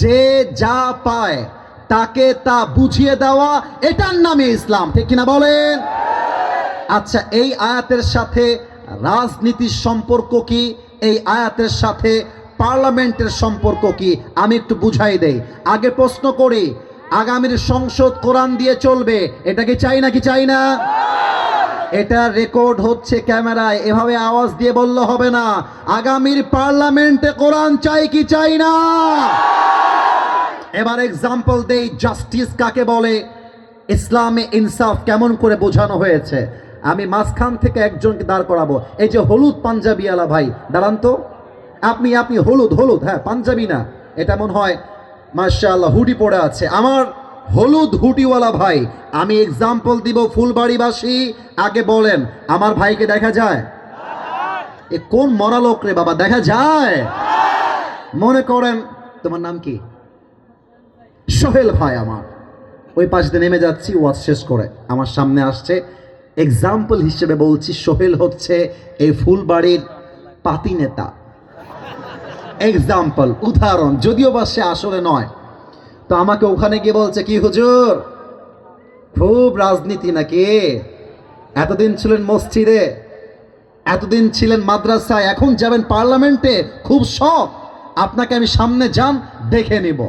যে যা পায় তাকে তা বুঝিয়ে দেওয়া, এটার নামে ইসলাম, ঠিক কিনা বলেন? আচ্ছা, এই আয়াতের সাথে রাজনীতির সম্পর্ক কি? এই আয়াতের সাথে পার্লামেন্টের সম্পর্ক কি? আমি একটু বুঝাই দেই। আগে প্রশ্ন করি, আগামীর সংসদ কোরআন দিয়ে চলবে, এটা কি চাই নাকি চাই না? এটা রেকর্ড হচ্ছে ক্যামেরায়, এভাবে আওয়াজ দিয়ে বললে হবে না। আগামীর পার্লামেন্টে কোরআন চাই কি চাই না? এবার এক্সাম্পল দেই, জাস্টিস কাকে বলে, ইসলামে ইনসাফ কেমন করে বোঝানো হয়েছে। আমি মাঝখান থেকে একজনকে দাঁড় করাবো। এই যে হলুদ পাঞ্জাবিওয়ালা ভাই, দাঁড়ান তো। আপনি হলুদ হলুদ, হ্যাঁ পাঞ্জাবি না, এটা মনে হয় মাশাআল্লাহ হুডি পরে আছে। আমার হলুদ হুডিওয়ালা ভাই, আমি এক্সাম্পল দিব ফুলবাড়িবাসী। আগে বলেন, আমার ভাইকে দেখা যায়? এ কোন মরা লোক রে বাবা, দেখা যায়? মনে করেন তোমার নাম কি? সোহেল ভাই। আমার ওই পাশ দিয়ে নেমে যাচ্ছি, ওয়াজ শেষ করে আমার সামনে আসছে। এক্সাম্পল হিসেবে বলছি, সোহেল হচ্ছে এই ফুলবাড়ির পাতি নেতা। এক্সাম্পল, উদাহরণ, যদিও বা সে আসলে নয়। তো আমাকে ওখানে গিয়ে বলছে, কি হুজুর খুব রাজনীতি নাকি? এতদিন ছিলেন মসজিদে, এতদিন ছিলেন মাদ্রাসায়, এখন যাবেন পার্লামেন্টে, খুব শখ। আপনাকে আমি সামনে যান দেখে নিব।